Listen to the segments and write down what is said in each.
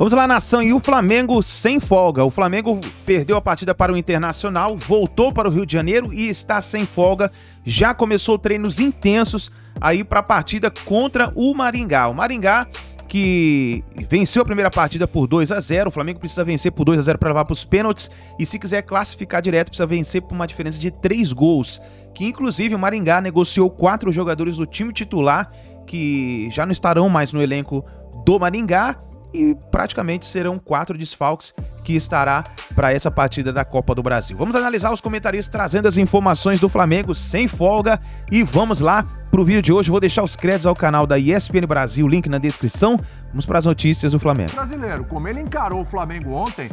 Vamos lá, nação, e o Flamengo sem folga. O Flamengo perdeu a partida para o Internacional, voltou para o Rio de Janeiro e está sem folga. Já começou treinos intensos aí para a partida contra o Maringá. O Maringá que venceu a primeira partida por 2-0, o Flamengo precisa vencer por 2-0 para levar para os pênaltis e se quiser classificar direto precisa vencer por uma diferença de 3 gols, que inclusive o Maringá negociou 4 jogadores do time titular que já não estarão mais no elenco do Maringá e praticamente serão 4 desfalques que estará para essa partida da Copa do Brasil. Vamos analisar os comentaristas trazendo as informações do Flamengo sem folga e vamos lá pro vídeo de hoje. Vou deixar os créditos ao canal da ESPN Brasil, link na descrição. Vamos para as notícias do Flamengo. Brasileiro, como ele encarou o Flamengo ontem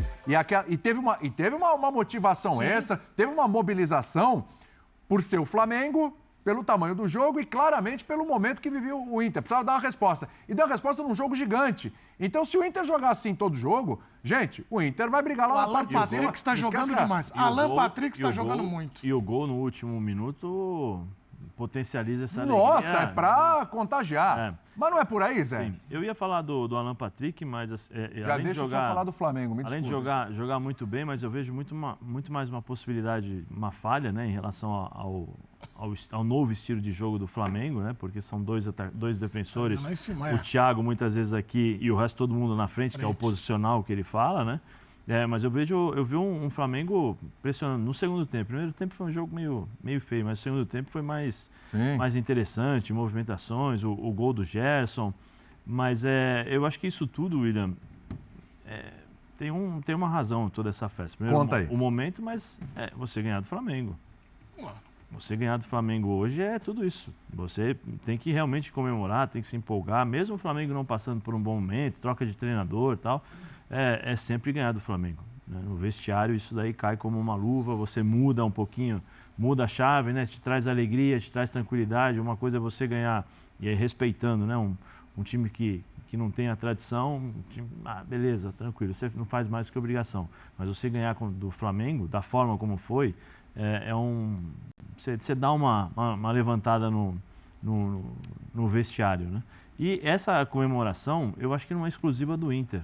e teve uma motivação extra, teve uma mobilização por ser o Flamengo, pelo tamanho do jogo e claramente pelo momento que viveu o Inter. Precisava dar uma resposta. E deu uma resposta num jogo gigante. Então, se o Inter jogar assim todo jogo, gente, o Inter vai brigar lá na Alan Patrick está jogando demais. Alan Patrick está jogando muito. E o gol no último minuto potencializa essa alegria. Nossa, é pra contagiar. Mas não é por aí, Zé? Sim. Eu ia falar do Alan Patrick, mas já além de deixa eu só falar do Flamengo, me além desculpa. de jogar muito bem, mas eu vejo muito mais uma possibilidade, uma falha, né, em relação ao novo estilo de jogo do Flamengo, né, porque são dois defensores, o Thiago muitas vezes aqui e o resto todo mundo na frente, que é o posicional que ele fala, né? Mas eu vi um Flamengo pressionando no segundo tempo. O primeiro tempo foi um jogo meio feio, mas o segundo tempo foi mais interessante, movimentações, o gol do Gerson. Mas eu acho que isso tudo, William, tem uma razão em toda essa festa. Primeiro, conta aí. O momento, mas você ganhar do Flamengo. Você ganhar do Flamengo hoje é tudo isso. Você tem que realmente comemorar, tem que se empolgar. Mesmo o Flamengo não passando por um bom momento, troca de treinador e tal, é sempre ganhar do Flamengo, né? No vestiário isso daí cai como uma luva, você muda um pouquinho, muda a chave, né? Te traz alegria, te traz tranquilidade. Uma coisa é você ganhar, e aí respeitando, né? Um time que não tem a tradição, beleza, tranquilo, você não faz mais que obrigação. Mas você ganhar do Flamengo, da forma como foi, você dá uma levantada no vestiário, né? E essa comemoração, eu acho que não é exclusiva do Inter.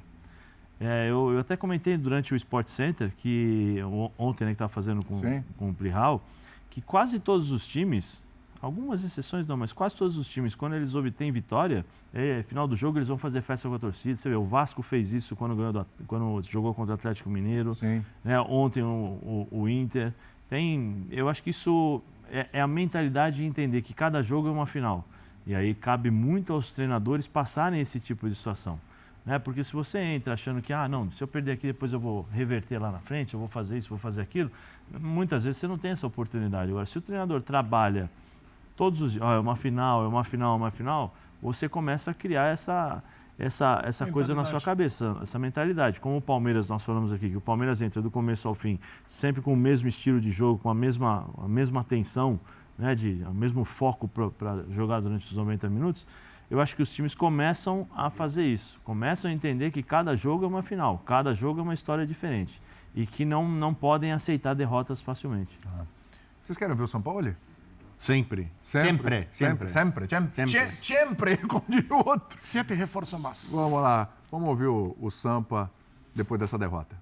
Eu até comentei durante o Sport Center, que ontem, né, que estava fazendo com o Plihal, que quase todos os times, algumas exceções não, mas quase todos os times, quando eles obtêm vitória, final do jogo eles vão fazer festa com a torcida. Você vê, o Vasco fez isso quando jogou contra o Atlético Mineiro, né? Ontem o Inter. Eu acho que isso é a mentalidade de entender que cada jogo é uma final. E aí cabe muito aos treinadores passarem esse tipo de situação. Né? Porque se você entra achando que, não, se eu perder aqui, depois eu vou reverter lá na frente, eu vou fazer isso, vou fazer aquilo, muitas vezes você não tem essa oportunidade. Agora, se o treinador trabalha todos os dias, é uma final, você começa a criar essa coisa na sua cabeça, essa mentalidade. Como o Palmeiras, nós falamos aqui, que o Palmeiras entra do começo ao fim, sempre com o mesmo estilo de jogo, com a mesma atenção, né, o mesmo foco para jogar durante os 90 minutos, eu acho que os times começam a fazer isso, começam a entender que cada jogo é uma final, cada jogo é uma história diferente e que não podem aceitar derrotas facilmente. Vocês querem ver o São Paulo? Sempre, como diz o outro. 7 reforços mais. Vamos lá, vamos ouvir o Sampa depois dessa derrota.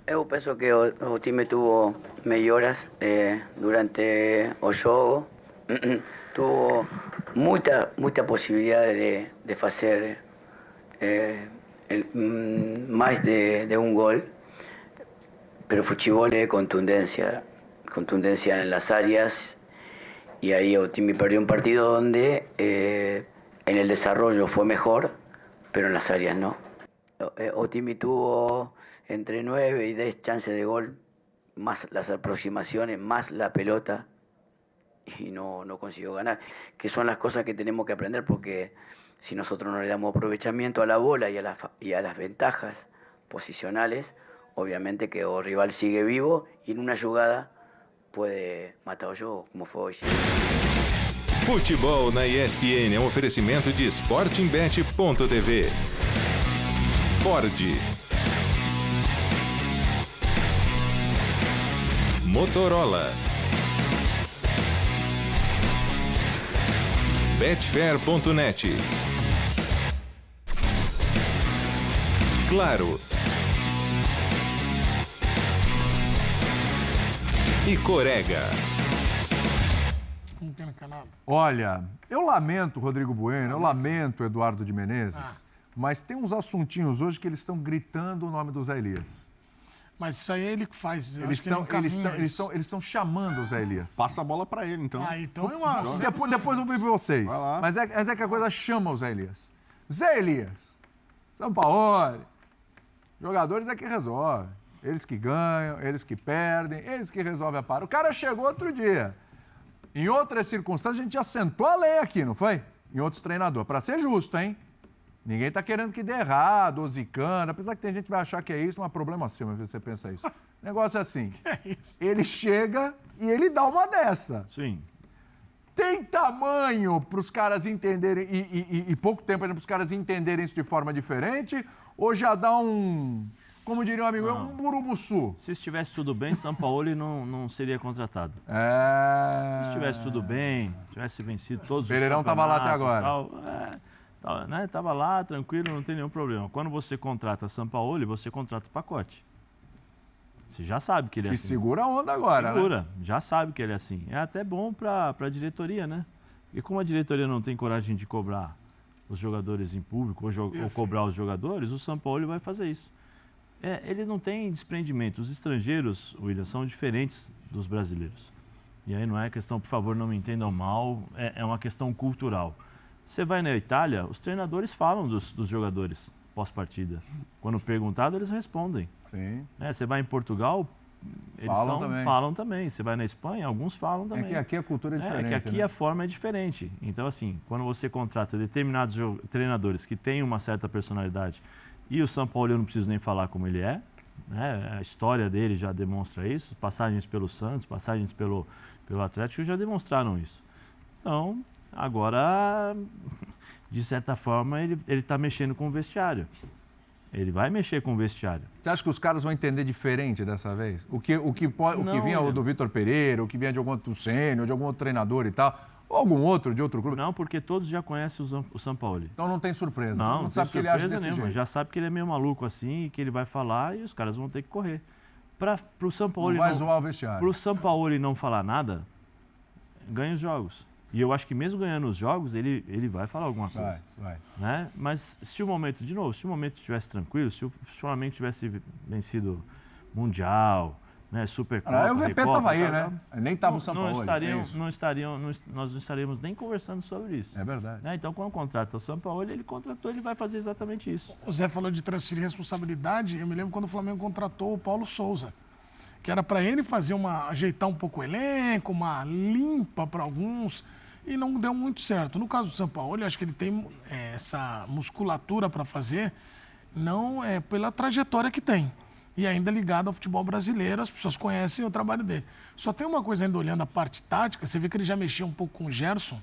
Eu penso que o time tuvo melhoras durante o jogo. Tuvo muita possibilidade de fazer mais de um gol, pero o futebol é contundência en las áreas, y ahí el time perdió un partido donde en el desarrollo fue mejor, pero en las áreas no. El time tuvo entre 9 y 10 chances de gol, más las aproximaciones, más la pelota, y no consiguió ganar, que son las cosas que tenemos que aprender, porque si nosotros no le damos aprovechamiento a la bola y a las ventajas posicionales, obviamente que el rival sigue vivo y en una jugada puede matar o jogo, como foi hoje. Futebol na ESPN é um oferecimento de sportingbet.tv. Ford, Motorola, Betfair.net, Claro. E Corega. Não tem canal. Olha, eu lamento Rodrigo Bueno, eu lamento Eduardo de Menezes, mas tem uns assuntinhos hoje que eles estão gritando o nome do Zé Elias. Mas isso aí é ele que faz. Eles estão chamando o Zé Elias. Passa a bola pra ele, então. Então é uma... Depois eu vejo vocês. Vai lá. Mas é que a coisa chama o Zé Elias. Zé Elias, Sampaoli, jogadores é que resolvem. Eles que ganham, eles que perdem, eles que resolvem a par. O cara chegou outro dia. Em outras circunstâncias, a gente já sentou a lei aqui, não foi? Em outros treinadores. Para ser justo, hein? Ninguém tá querendo que dê errado, ou zicando. Apesar que tem gente que vai achar que é isso, não é problema seu, mas você pensa isso. O negócio é assim. Ele chega e ele dá uma dessa. Sim. Tem tamanho para os caras entenderem, e pouco tempo ainda para os caras entenderem isso de forma diferente, ou já dá um... Como diria um amigo, um burubuçu. Se estivesse tudo bem, Sampaoli não seria contratado. Se estivesse tudo bem, tivesse vencido todos Pereirão os campeonatos... Pereirão estava lá até agora. Né? Tava lá, tranquilo, não tem nenhum problema. Quando você contrata Sampaoli, você contrata o pacote. Você já sabe que ele é assim. E segura a onda agora, Segura, né? já sabe que ele é assim. É até bom para a diretoria, né? E como a diretoria não tem coragem de cobrar os jogadores em público ou cobrar os jogadores, o Sampaoli vai fazer isso. Ele não tem desprendimento. Os estrangeiros, William, são diferentes dos brasileiros. E aí não é questão, por favor, não me entendam mal, é uma questão cultural. Você vai na Itália, os treinadores falam dos jogadores pós-partida. Quando perguntado, eles respondem. Sim. Você vai em Portugal, eles falam também. Você vai na Espanha, alguns falam também. É que aqui a cultura é diferente. É que aqui a forma é diferente. Então, assim, quando você contrata determinados treinadores que têm uma certa personalidade, e o Sampaoli eu não preciso nem falar como ele é, né? A história dele já demonstra isso, passagens pelo Santos, passagens pelo Atlético já demonstraram isso. Então, agora, de certa forma, ele está mexendo com o vestiário. Ele vai mexer com o vestiário. Você acha que os caras vão entender diferente dessa vez? O que vinha do Vitor Pereira, o que vinha de algum outro sênior, ou de algum outro treinador e tal, ou algum outro de outro clube? Não, porque todos já conhecem o Sampaoli. Então não tem surpresa. Não sabe que ele age desse nenhuma. jeito. Já sabe que ele é meio maluco assim, que ele vai falar e os caras vão ter que correr. Para o Sampaoli não vai zoar o vestiário. Para o Sampaoli não falar nada, ganha os jogos. E eu acho que mesmo ganhando os jogos, ele vai falar alguma coisa. Vai. Né? Mas se o momento estivesse tranquilo, se o Flamengo tivesse vencido Mundial, né, Supercopa, o VP estava aí, né? Nem estava o Sampaoli. Nós não estaríamos nem conversando sobre isso. É verdade. Né? Então, quando contrata o Sampaoli, ele vai fazer exatamente isso. O Zé falou de transferir responsabilidade. Eu me lembro quando o Flamengo contratou o Paulo Souza, que era para ele ajeitar um pouco o elenco, uma limpa para alguns, e não deu muito certo. No caso do Sampaoli, acho que ele tem essa musculatura para fazer, não é pela trajetória que tem. E ainda ligado ao futebol brasileiro, as pessoas conhecem o trabalho dele. Só tem uma coisa ainda olhando a parte tática, você vê que ele já mexeu um pouco com o Gerson.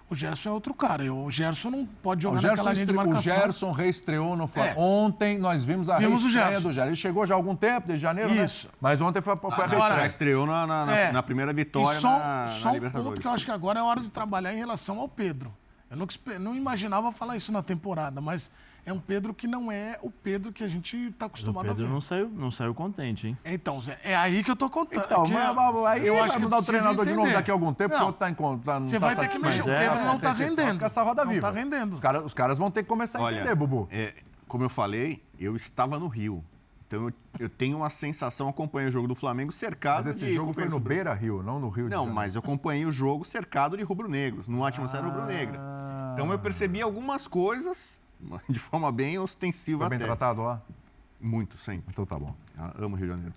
O Gerson é outro cara. O Gerson não pode jogar naquela linha de marcação. O Gerson reestreou no Flamengo. Ontem nós vimos a reestreia do Gerson. Ele chegou já há algum tempo, desde janeiro, isso. Né? Mas ontem foi a reestreia. Já estreou na primeira vitória na Libertadores. Um ponto que eu acho que agora é hora de trabalhar em relação ao Pedro. Eu não imaginava falar isso na temporada, mas é um Pedro que não é o Pedro que a gente está acostumado a ver. O Pedro não saiu contente, hein? Então, Zé, é aí que eu tô contando. Então, aí eu acho que mudar o treinador de novo daqui a algum tempo, não, você vai ter que mexer. O Pedro não está rendendo. Essa roda viva. Não está rendendo. Os caras vão ter que começar a entender, Bubu. Como eu falei, eu estava no Rio. Então eu tenho uma sensação, acompanhei o jogo do Flamengo cercado de... Mas esse jogo foi no Beira-Rio, não no Rio de Janeiro. Não, mas eu acompanhei o jogo cercado de rubro-negros, numa atmosfera rubro-negra. Então eu percebi algumas coisas de forma bem ostensiva. Foi bem tratado lá? Muito, sempre. Então tá bom. Amo o Rio de Janeiro.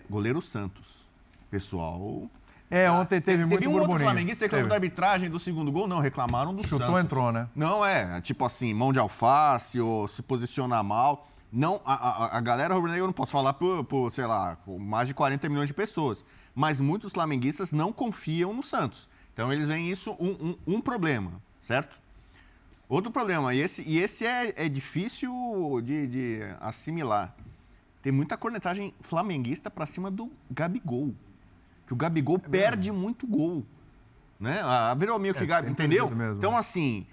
Goleiro Santos. Pessoal... ontem teve muito burburinho. Outro flamenguista reclamou da arbitragem do segundo gol. Não, reclamaram do Santos. Chutou, entrou, né? Não, tipo assim, mão de alface ou se posicionar mal. Não, a galera rubro-negra, eu não posso falar por, sei lá, mais de 40 milhões de pessoas. Mas muitos flamenguistas não confiam no Santos. Então eles veem isso um problema, certo? Outro problema, e esse é difícil de assimilar. Tem muita cornetagem flamenguista pra cima do Gabigol. Que o Gabigol perde muito gol. Né? Virou meio que Gabigol, entendeu? Então, assim...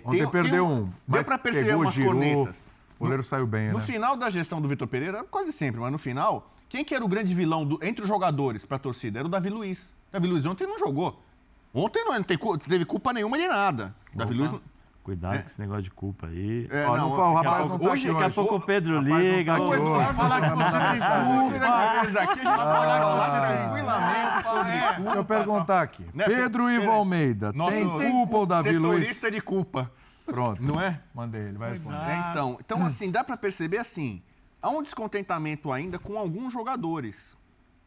Ontem perdeu um. Deu pra perceber umas cornetas. O goleiro saiu bem, No né? final da gestão do Vitor Pereira, quase sempre, mas no final, quem que era o grande vilão entre os jogadores para a torcida? Era o Davi Luiz. Davi Luiz ontem não jogou. Ontem não teve culpa nenhuma de nada. Davi Luiz... Cuidado com esse negócio de culpa aí. Ó, não, o rapaz não tá hoje, aqui Daqui a hoje. pouco o Pedro liga. O Eduardo Vai falar que você tem culpa. Aqui a gente pode falar tranquilamente sobre culpa. Deixa eu perguntar aqui. Né, Pedro Ivo Almeida, tem culpa ou Davi Luiz? Setorista de culpa. Pronto. Não é? Mandei, ele vai responder. Então assim, dá para perceber assim, há um descontentamento ainda com alguns jogadores.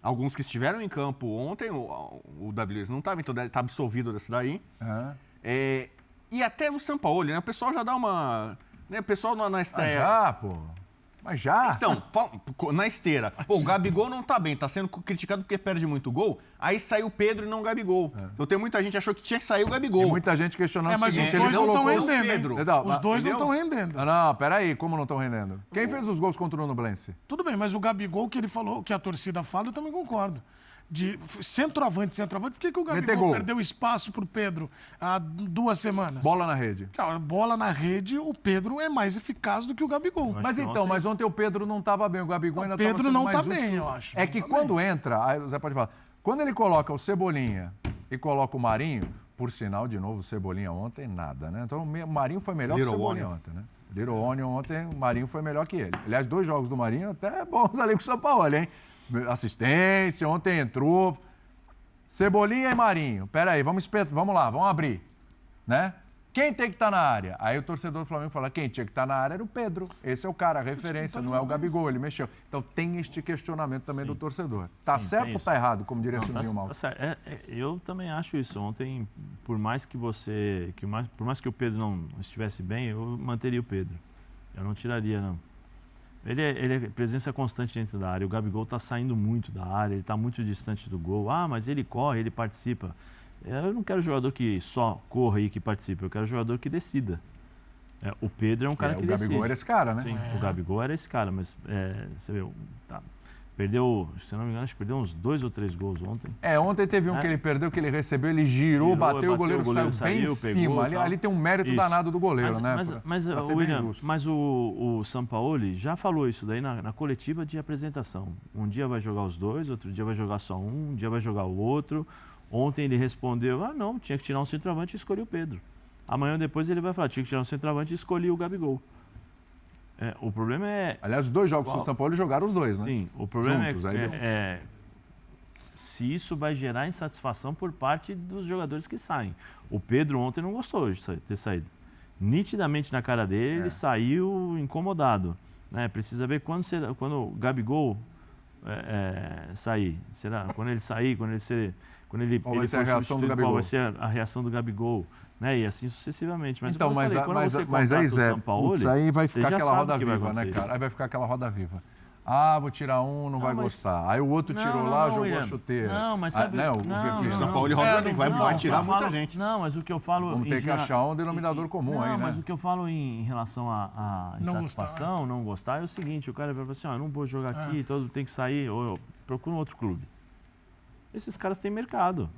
Alguns que estiveram em campo ontem, o Davi Luiz não estava, então ele está absolvido dessa daí. Aham. E até o Sampaoli, né? O pessoal já dá uma... Né? O pessoal na Mas estreia... já, pô. Mas já. Então, na esteira, pô, o Gabigol não tá bem, tá sendo criticado porque perde muito gol, aí saiu o Pedro e não o Gabigol. Então tem muita gente que achou que tinha que sair o Gabigol. Tem muita gente questionando Mas o os seguinte, dois não estão colocou o rendendo, hein? Pedro. Os dois não entendeu? estão rendendo. Não, peraí, como não estão rendendo? Quem fez os gols contra o Nublense? Tudo bem, mas o Gabigol que ele falou, que a torcida fala, eu também concordo. De centroavante, por que o Meter Gabigol gol. perdeu espaço pro Pedro há 2 semanas? Bola na rede. Cara, bola na rede, o Pedro é mais eficaz do que o Gabigol. Mas então, mas ontem o Pedro não estava bem, o Gabigol ainda estava Pedro sendo não mais tá útil. bem, eu acho. É que Não tá quando entra, aí o Zé pode falar, quando ele coloca o Cebolinha e coloca o Marinho, por sinal, de novo, o Cebolinha ontem, nada, né? Então o Marinho foi melhor que o Cebolinha ontem, né? Little Onion ontem, o Marinho foi melhor que ele. Aliás, 2 jogos do Marinho até bons ali com o São Paulo, hein? Assistência, ontem entrou. Cebolinha e Marinho. Pera aí, vamos lá, vamos abrir, né? Quem tem que estar na área? Aí o torcedor do Flamengo fala, quem tinha que estar na área era o Pedro. Esse é o cara, a referência, não é o Gabigol, ele mexeu. Então tem este questionamento também do torcedor. Tá Sim, certo tem ou isso. tá errado, como diria Não, Silvinho Mal? tá certo. Eu também acho isso. Ontem, por mais que o Pedro não estivesse bem, eu manteria o Pedro. Eu não tiraria, não. Ele é presença constante dentro da área. O Gabigol está saindo muito da área, ele está muito distante do gol. Ah, mas ele corre, ele participa. Eu não quero jogador que só corra e que participe, eu quero jogador que decida. O Pedro é um cara que decide. O Gabigol era esse cara, né? Sim, o Gabigol era esse cara, mas você vê, perdeu, se não me engano, acho que perdeu uns 2 ou 3 gols ontem. Ontem teve um que ele perdeu, que ele recebeu, ele girou, bateu, o goleiro saiu bem em cima. Ali tem um mérito danado do goleiro, né? Mas William, mas o Sampaoli já falou isso daí na coletiva de apresentação. Um dia vai jogar os dois, outro dia vai jogar só um dia vai jogar o outro. Ontem ele respondeu, não, tinha que tirar um centroavante e escolhi o Pedro. Amanhã depois ele vai falar, tinha que tirar um centroavante e escolhi o Gabigol. O problema é... Aliás, os 2 jogos do São Paulo jogaram os 2, né? Sim, o problema Juntos, é se isso vai gerar insatisfação por parte dos jogadores que saem. O Pedro ontem não gostou de ter saído. Nitidamente na cara dele, ele saiu incomodado. Né? Precisa ver quando o Gabigol sair. Será? Quando ele sair, quando ele Qual vai ser a reação do Gabigol? Qual vai ser a reação do Gabigol? Né? E assim sucessivamente. Mas, então, quando você mas aí, contrata o Zé, Sampaoli, aí vai você ficar já aquela sabe roda que vai viva, né, acontecer cara? Aí vai ficar aquela roda viva. Ah, vou tirar um, não vai gostar. Aí o outro tirou lá, jogou William. a chuteira. Não, mas sabe... O São Paulo vai tirar muita gente. Não, mas o que eu falo... Vamos ter que achar um denominador comum aí, né? Mas o que eu falo em relação à insatisfação, não gostar, é o seguinte, o cara vai falar assim, eu não vou jogar aqui, todo tem que sair, ou eu procuro um outro clube. Esses caras têm mercado.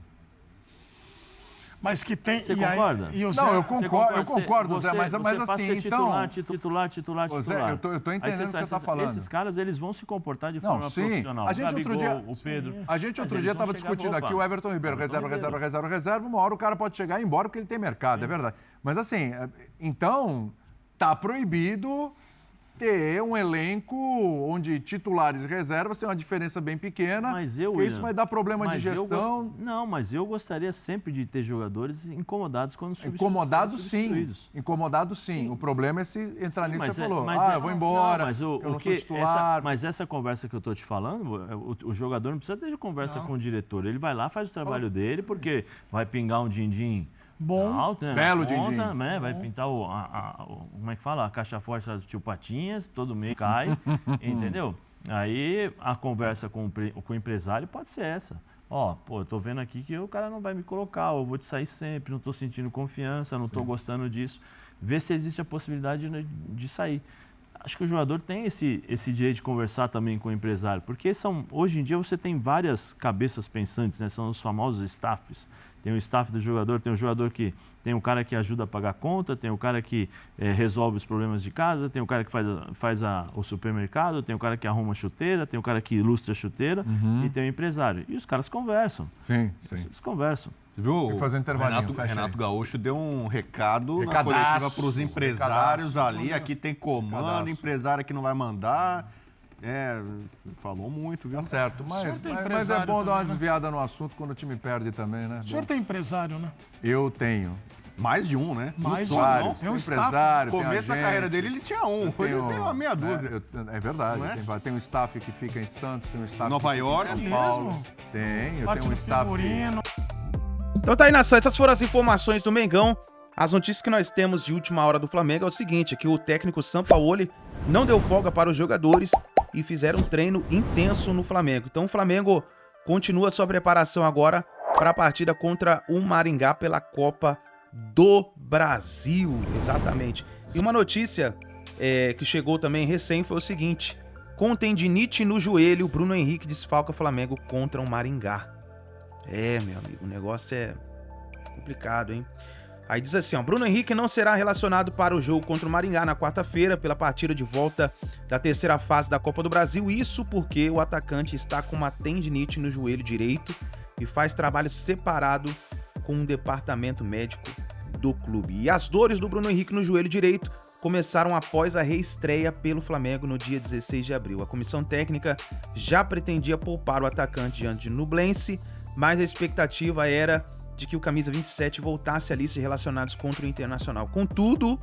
Mas que tem... Você concorda? Eu concordo, Zé, mas assim, então... Titular. Zé, eu tô entendendo o que você está falando. Esses caras, eles vão se comportar de forma profissional. A gente outro dia... O Pedro... A gente outro dia estava discutindo aqui o Everton Ribeiro, reserva. Uma hora o cara pode chegar e ir embora porque ele tem mercado, é verdade. Mas assim, então, tá proibido ter um elenco onde titulares e reservas tem uma diferença bem pequena, porque isso vai dar problema de gestão. Mas eu gostaria sempre de ter jogadores incomodados quando substituídos. Incomodado sim. O problema é se entrar nisso, você falou, eu vou embora, eu não sou titular. Mas essa conversa que eu estou te falando, o jogador não precisa ter conversa com o diretor. Ele vai lá, faz o trabalho dele, porque vai pingar um din-din bom, alto, né? Belo din-din. Né? Vai pintar como é que fala? A caixa forte do tio Patinhas, todo mês cai, entendeu? Aí a conversa com o empresário pode ser essa. Eu tô vendo aqui que o cara não vai me colocar, eu vou te sair sempre, não tô sentindo confiança, não tô gostando disso. Vê se existe a possibilidade de sair. acho que o jogador tem esse direito de conversar também com o empresário, porque hoje em dia você tem várias cabeças pensantes, né? São os famosos staffs. Tem o staff do jogador, tem o jogador que tem o cara que ajuda a pagar a conta, tem o cara que resolve os problemas de casa, tem o cara que faz o supermercado, tem o cara que arruma a chuteira, tem o cara que ilustra a chuteira e tem o empresário. E os caras conversam. Sim. Eles conversam. Você viu? Tem que fazer um intervalinho, Renato Gaúcho deu um recado na Recadaço. coletiva para os empresários Recadaço. ali. Aqui tem comando, Recadaço. empresário que não vai mandar. Falou muito, viu? Tá certo, O senhor tem mas é empresário bom dar uma também, né? desviada no assunto quando o time perde também, né? O senhor tem empresário, né? Eu tenho. Mais de um, né? Mais Não de só, um. não. Tem um um staff. empresário, No tem começo da agente, carreira dele, ele tinha um. Hoje ele tem uma meia dúzia. É verdade. Não é? Tem um staff que fica em Santos, tem um staff Nova que York. fica em É São Paulo. mesmo? Eu Parte tenho um do staff. figurino. Então tá aí, nação, essas foram as informações do Mengão. As notícias que nós temos de última hora do Flamengo é o seguinte, que o técnico Sampaoli não deu folga para os jogadores e fizeram um treino intenso no Flamengo. Então o Flamengo continua sua preparação agora para a partida contra o Maringá pela Copa do Brasil, exatamente. E uma notícia que chegou também recém foi o seguinte, com tendinite no joelho, Bruno Henrique desfalca o Flamengo contra o Maringá. Meu amigo, o negócio é complicado, hein? Aí diz assim, ó, Bruno Henrique não será relacionado para o jogo contra o Maringá na quarta-feira pela partida de volta da terceira fase da Copa do Brasil. Isso porque o atacante está com uma tendinite no joelho direito e faz trabalho separado com um departamento médico do clube. E as dores do Bruno Henrique no joelho direito começaram após a reestreia pelo Flamengo no dia 16 de abril. A comissão técnica já pretendia poupar o atacante diante de Nublense, mas a expectativa era de que o camisa 27 voltasse à lista de relacionados contra o Internacional. Contudo,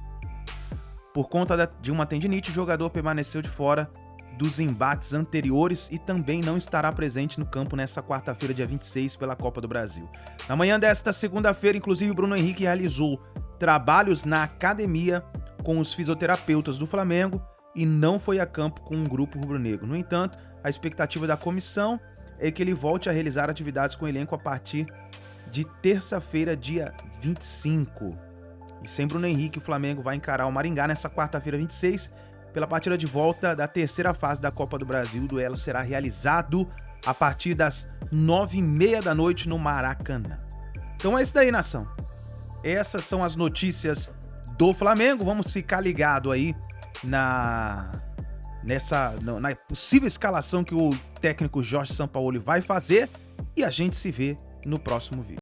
por conta de uma tendinite, o jogador permaneceu de fora dos embates anteriores e também não estará presente no campo nesta quarta-feira, dia 26, pela Copa do Brasil. Na manhã desta segunda-feira, inclusive, o Bruno Henrique realizou trabalhos na academia com os fisioterapeutas do Flamengo e não foi a campo com um grupo rubro-negro. No entanto, a expectativa da comissão é que ele volte a realizar atividades com o elenco a partir de terça-feira, dia 25. E sem Bruno Henrique, o Flamengo vai encarar o Maringá nessa quarta-feira, 26, pela partida de volta da terceira fase da Copa do Brasil. O duelo será realizado a partir das 9h30 da noite no Maracanã. Então é isso daí, nação. Essas são as notícias do Flamengo. Vamos ficar ligado aí na possível escalação que o técnico Jorge Sampaoli vai fazer e a gente se vê no próximo vídeo.